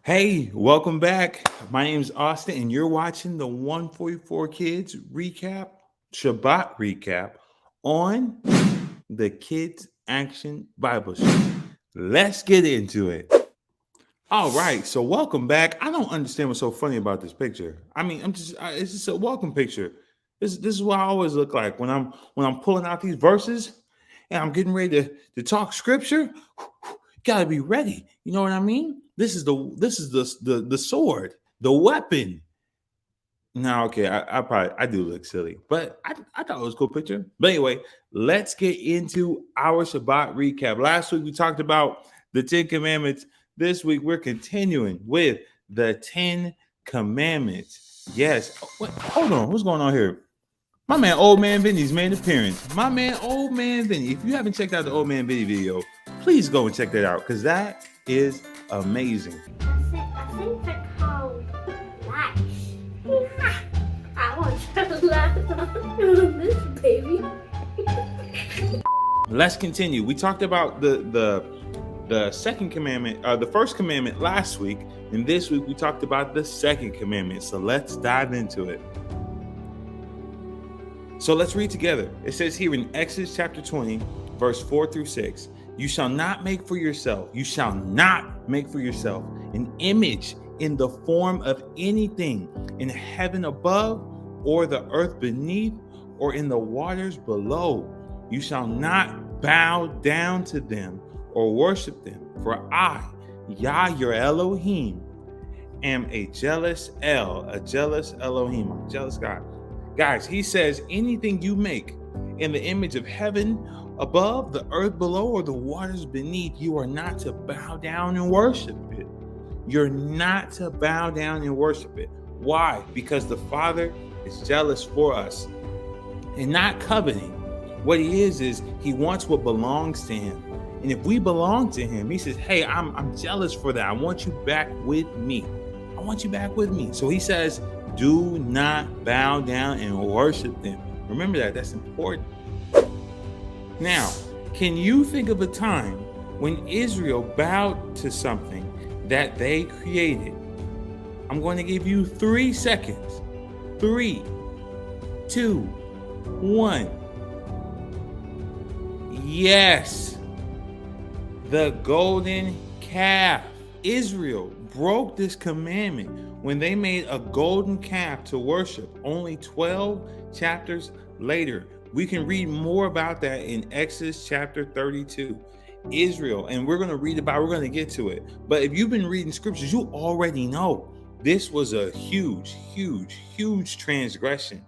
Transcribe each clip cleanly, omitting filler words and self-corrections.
Hey, welcome back. My name is Austin, and you're watching the 144 Kids recap, Shabbat recap on the Kids Action Bible Show. Let's get into it. All right, so welcome back. I don't understand what's so funny about this picture. I mean, it's just a welcome picture. This is what I always look like when I'm pulling out these verses and I'm getting ready to talk scripture. Gotta be ready. You know what I mean? This is the sword, the weapon. No, okay, I do look silly, but I thought it was a cool picture. But anyway, let's get into our Shabbat recap. Last week we talked about the Ten Commandments. This week we're continuing with the Ten Commandments. Yes. Hold on, what's going on here? My man, Old Man Vinny's made an appearance. My man, Old Man Vinny. If you haven't checked out the Old Man Vinny video, please go and check that out because that is amazing. I think they're called lights. I want to laugh on this baby. Let's continue. We talked about the second commandment, the first commandment last week, and this week we talked about the second commandment. So let's dive into it. So let's read together. It says here in Exodus chapter 20, verse 4 through 6, you shall not make for yourself an image in the form of anything in heaven above or the earth beneath or in the waters below. You shall not bow down to them or worship them. For I, Yah, your Elohim, am a jealous Elohim, a jealous God. Guys, he says anything you make in the image of heaven above, the earth below, or the waters beneath, you are not to bow down and worship it. You're not to bow down and worship it. Why? Because the Father is jealous for us and not coveting. What he is he wants what belongs to him. And if we belong to him, he says, hey, I'm jealous for that. I want you back with me. So he says, do not bow down and worship them. Remember that. That's important. Now, can you think of a time when Israel bowed to something that they created? I'm going to give you 3 seconds. 3, 2, 1. Yes, the golden calf. Israel broke this commandment when they made a golden calf to worship. Only 12 chapters later, we can read more about that in Exodus chapter 32. Israel, and we're going to get to it. But if you've been reading scriptures, you already know this was a huge transgression.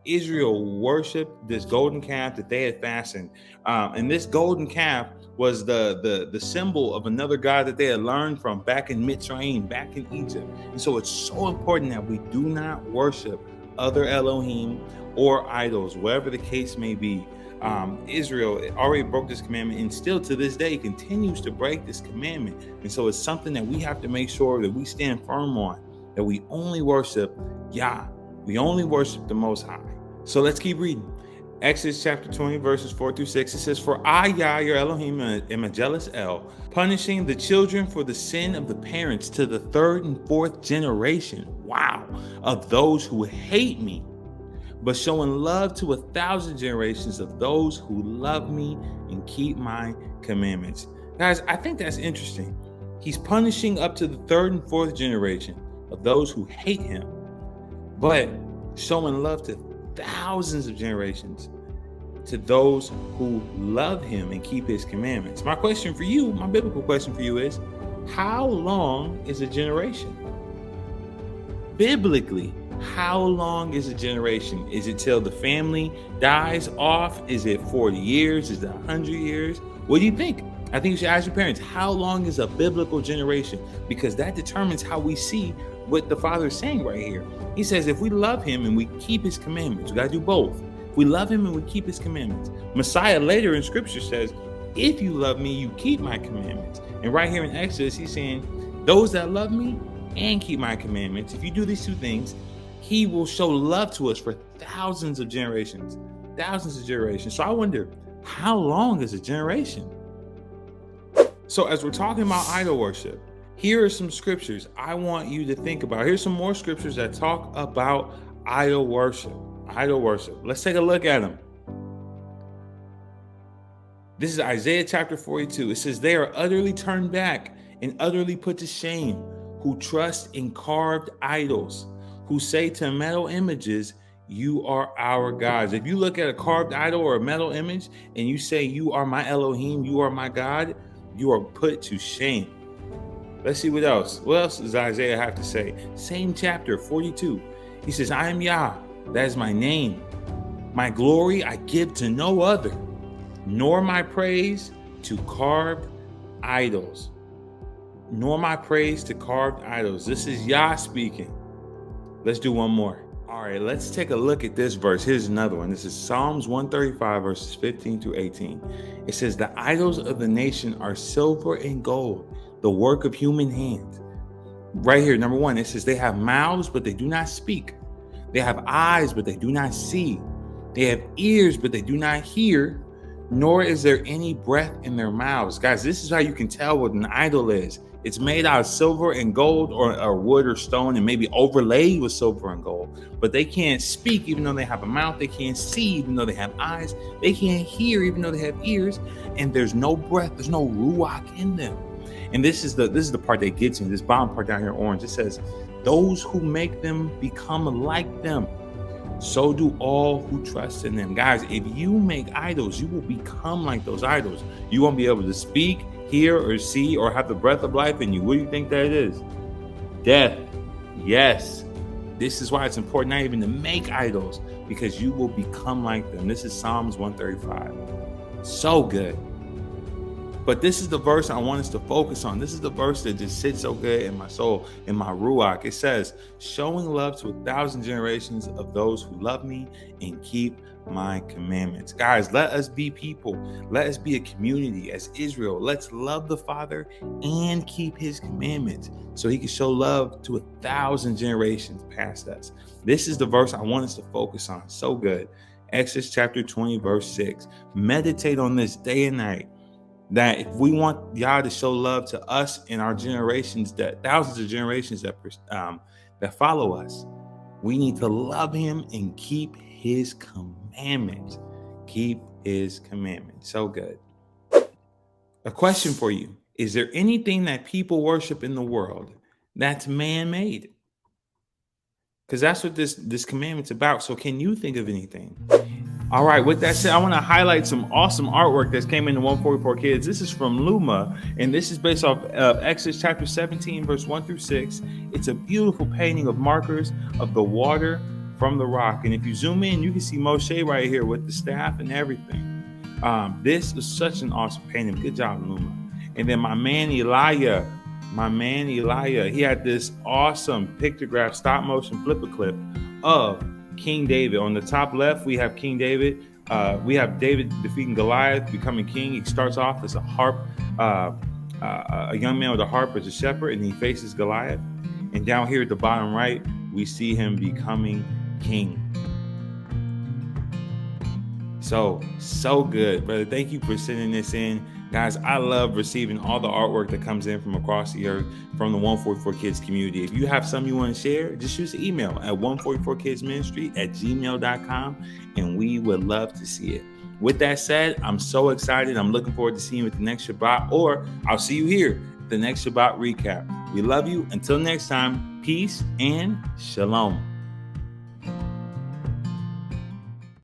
Israel worshiped this golden calf that they had fastened. And this golden calf was the symbol of another god that they had learned from back in Mitzrayim, back in Egypt. And so it's so important that we do not worship other Elohim or idols, whatever the case may be. Israel already broke this commandment and still to this day continues to break this commandment. And so it's something that we have to make sure that we stand firm on, that we only worship Yah. We only worship the Most High. So let's keep reading. Exodus chapter 20, verses 4 through 6. It says, for I, Yah, your Elohim, am a jealous El, punishing the children for the sin of the parents to the 3rd and 4th generation, of those who hate me, but showing love to 1,000 generations of those who love me and keep my commandments. Guys, I think that's interesting. He's punishing up to the 3rd and 4th generation of those who hate him, but showing love to thousands of generations to those who love him and keep his commandments. My biblical question for you is, how long is a generation? Biblically, how long is a generation? Is it till the family dies off? Is it 40 years? Is it 100 years? What do you think? I think you should ask your parents, how long is a biblical generation? Because that determines how we see what the Father is saying right here. He says, if we love him and we keep his commandments, we got to do both. If we love him and we keep his commandments. Messiah later in scripture says, if you love me, you keep my commandments. And right here in Exodus, he's saying, those that love me and keep my commandments, if you do these two things, he will show love to us for thousands of generations. So I wonder, how long is a generation? So as we're talking about idol worship, Here are some scriptures I want you to think about. Here's some more scriptures that talk about idol worship. Idol worship. Let's take a look at them. This is Isaiah chapter 42. It says, they are utterly turned back and utterly put to shame, who trust in carved idols, who say to metal images, you are our gods. If you look at a carved idol or a metal image and you say, you are my Elohim, you are my God, you are put to shame. Let's see what else. What else does Isaiah have to say? Same chapter, 42. He says, I am Yah, that is my name. My glory I give to no other, nor my praise to carved idols. Nor my praise to carved idols. This is Yah speaking. Let's do one more. All right, let's take a look at this verse. Here's another one. This is Psalms 135, verses 15 through 18. It says, the idols of the nation are silver and gold, the work of human hands. Right here, number one, it says they have mouths, but they do not speak. They have eyes, but they do not see. They have ears, but they do not hear, nor is there any breath in their mouths. Guys, this is how you can tell what an idol is. It's made out of silver and gold or wood or stone and maybe overlaid with silver and gold. But they can't speak even though they have a mouth. They can't see even though they have eyes. They can't hear even though they have ears. And there's no breath. There's no ruach in them. And this is the part that gets me. This bottom part down here, orange. It says, those who make them become like them. So do all who trust in them. Guys, if you make idols, you will become like those idols. You won't be able to speak, hear, or see, or have the breath of life in you. What do you think that is? Death. Yes. This is why it's important not even to make idols, because you will become like them. This is Psalms 135. So good. But this is the verse I want us to focus on. This is the verse that just sits so good in my soul, in my ruach. It says, showing love to 1,000 generations of those who love me and keep my commandments. Guys, let us be people. Let us be a community as Israel. Let's love the Father and keep his commandments so he can show love to 1,000 generations past us. This is the verse I want us to focus on. So good. Exodus chapter 20, verse 6. Meditate on this day and night. That if we want Yah to show love to us and our generations, that thousands of generations that follow us, we need to love him and keep his commandments. Keep his commandments. So good. A question for you. Is there anything that people worship in the world that's man-made? Because that's what this commandment's about. So can you think of anything? All right, with that said, I want to highlight some awesome artwork that came into 144 Kids. This is from Luma, and this is based off Exodus chapter 17, verse 1 through 6. It's a beautiful painting of markers of the water from the rock. And if you zoom in, you can see Moshe right here with the staff and everything. This is such an awesome painting. Good job, Luma. And then my man Elijah, he had this awesome pictograph, stop motion flip a clip of King David. On the top left, we have King David. We have David defeating Goliath, becoming king. He starts off as a harp, a young man with a harp as a shepherd, and he faces Goliath. And down here at the bottom right, we see him becoming king. So good, brother. Thank you for sending this in. Guys, I love receiving all the artwork that comes in from across the earth from the 144 Kids community. If you have some you want to share, just shoot an email at 144kidsministry@gmail.com, and we would love to see it. With that said, I'm so excited. I'm looking forward to seeing you at the next Shabbat, or I'll see you here at the next Shabbat recap. We love you. Until next time, peace and shalom.